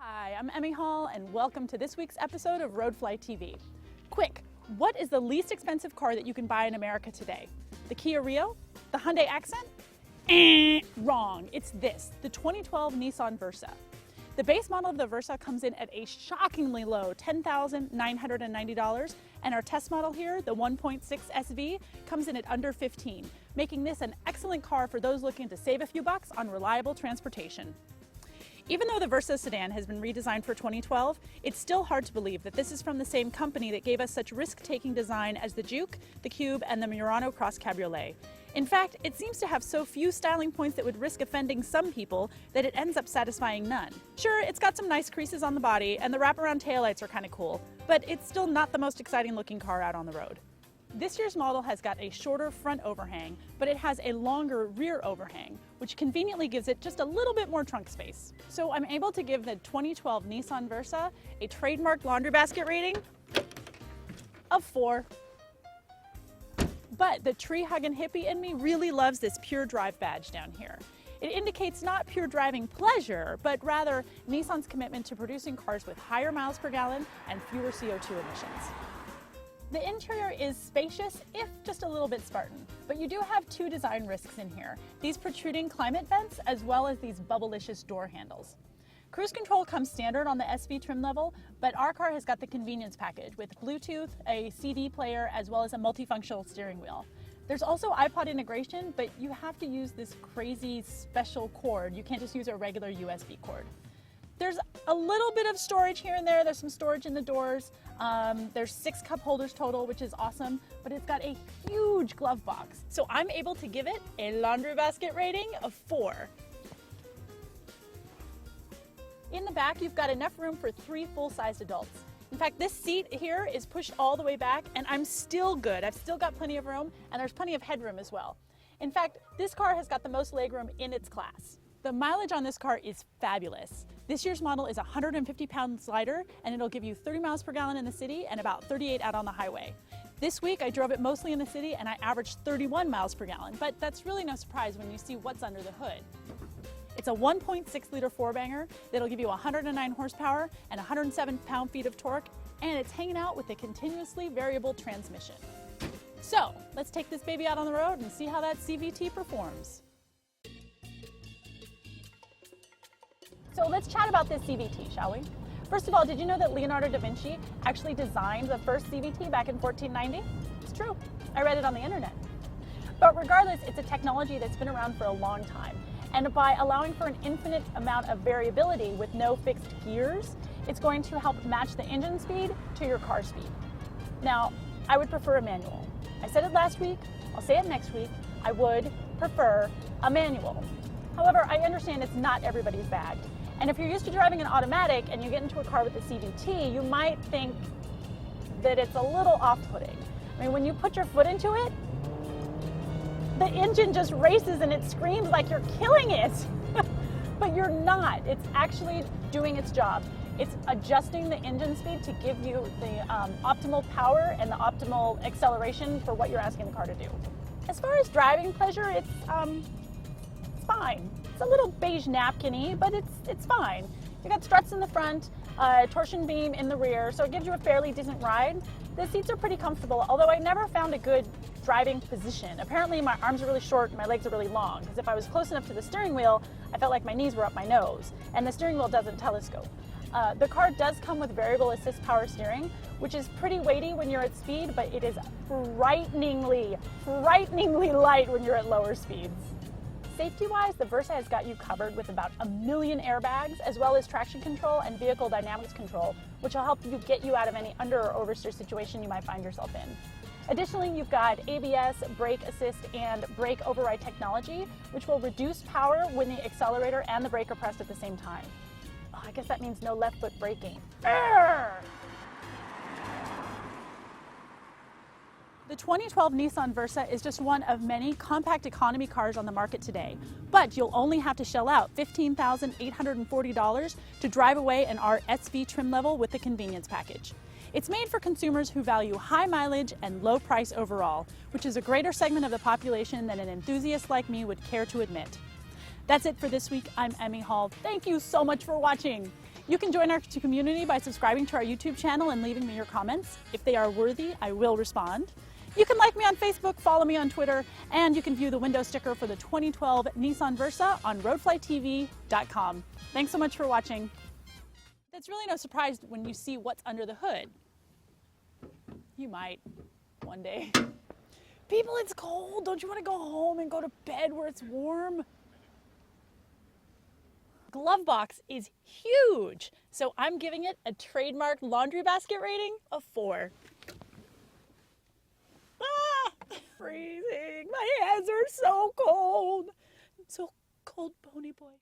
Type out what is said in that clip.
Hi, I'm Emmy Hall, and welcome to this week's episode of Roadfly TV. Quick, what is the least expensive car that you can buy in America today? The Kia Rio? The Hyundai Accent? Wrong. It's this, the 2012 Nissan Versa. The base model of the Versa comes in at a shockingly low $10,990, and our test model here, the 1.6 SV, comes in at under $15,000, making this an excellent car for those looking to save a few bucks on reliable transportation. Even though the Versa sedan has been redesigned for 2012, it's still hard to believe that this is from the same company that gave us such risk-taking design as the Juke, the Cube, and the Murano Cross Cabriolet. In fact, it seems to have so few styling points that would risk offending some people that it ends up satisfying none. Sure, it's got some nice creases on the body, and the wraparound taillights are kind of cool, but it's still not the most exciting looking car out on the road. This year's model has got a shorter front overhang, but it has a longer rear overhang, which conveniently gives it just a little bit more trunk space. So I'm able to give the 2012 Nissan Versa a trademark laundry basket rating of 4. But the tree-hugging hippie in me really loves this Pure Drive badge down here. It indicates not pure driving pleasure, but rather Nissan's commitment to producing cars with higher miles per gallon and fewer CO2 emissions. The interior is spacious, if just a little bit Spartan, but you do have two design risks in here, these protruding climate vents as well as these bubblicious door handles. Cruise control comes standard on the SV trim level, but our car has got the convenience package with Bluetooth, a CD player, as well as a multifunctional steering wheel. There's also iPod integration, but you have to use this crazy special cord. You can't just use a regular USB cord. There's a little bit of storage here and there. There's some storage in the doors. There's 6 cup holders total, which is awesome, but it's got a huge glove box. So I'm able to give it a laundry basket rating of 4. In the back, you've got enough room for 3 full-sized adults. In fact, this seat here is pushed all the way back, and I'm still good. I've still got plenty of room, and there's plenty of headroom as well. In fact, this car has got the most legroom in its class. The mileage on this car is fabulous. This year's model is 150 pounds lighter, and it'll give you 30 miles per gallon in the city and about 38 out on the highway. This week, I drove it mostly in the city, and I averaged 31 miles per gallon, but that's really no surprise when you see what's under the hood. It's a 1.6-liter four-banger that'll give you 109 horsepower and 107 pound-feet of torque, and it's hanging out with a continuously variable transmission. So, let's take this baby out on the road and see how that CVT performs. So let's chat about this CVT, shall we? First of all, did you know that Leonardo da Vinci actually designed the first CVT back in 1490? It's true. I read it on the internet. But regardless, it's a technology that's been around for a long time. And by allowing for an infinite amount of variability with no fixed gears, it's going to help match the engine speed to your car speed. Now, I would prefer a manual. I said it last week, I'll say it next week, I would prefer a manual. However, I understand it's not everybody's bag. And if you're used to driving an automatic and you get into a car with a CVT, you might think that it's a little off-putting. I mean, when you put your foot into it, the engine just races and it screams like you're killing it. But you're not. It's actually doing its job. It's adjusting the engine speed to give you the optimal power and the optimal acceleration for what you're asking the car to do. As far as driving pleasure, it's fine. It's a little beige napkin-y, but it's fine. You got struts in the front, torsion beam in the rear, so it gives you a fairly decent ride. The seats are pretty comfortable, although I never found a good driving position. Apparently my arms are really short and my legs are really long, because if I was close enough to the steering wheel, I felt like my knees were up my nose, and the steering wheel doesn't telescope. The car does come with variable assist power steering, which is pretty weighty when you're at speed, but it is frighteningly light when you're at lower speeds. Safety-wise, the Versa has got you covered with about 1 million airbags, as well as traction control and vehicle dynamics control, which will help you get you out of any under or oversteer situation you might find yourself in. Additionally, you've got ABS, brake assist, and brake override technology, which will reduce power when the accelerator and the brake are pressed at the same time. Oh, I guess that means no left foot braking. Arrgh! The 2012 Nissan Versa is just one of many compact economy cars on the market today, but you'll only have to shell out $15,840 to drive away in our SV trim level with the convenience package. It's made for consumers who value high mileage and low price overall, which is a greater segment of the population than an enthusiast like me would care to admit. That's it for this week. I'm Emmy Hall. Thank you so much for watching. You can join our community by subscribing to our YouTube channel and leaving me your comments. If they are worthy, I will respond. You can like me on Facebook, follow me on Twitter, and you can view the window sticker for the 2012 Nissan Versa on roadflytv.com. Thanks so much for watching. It's really no surprise when you see what's under the hood. You might one day. People, it's cold. Don't you want to go home and go to bed where it's warm? Glove box is huge, so I'm giving it a trademark laundry basket rating of 4. Freezing. My hands are so cold. I'm so cold, pony boy.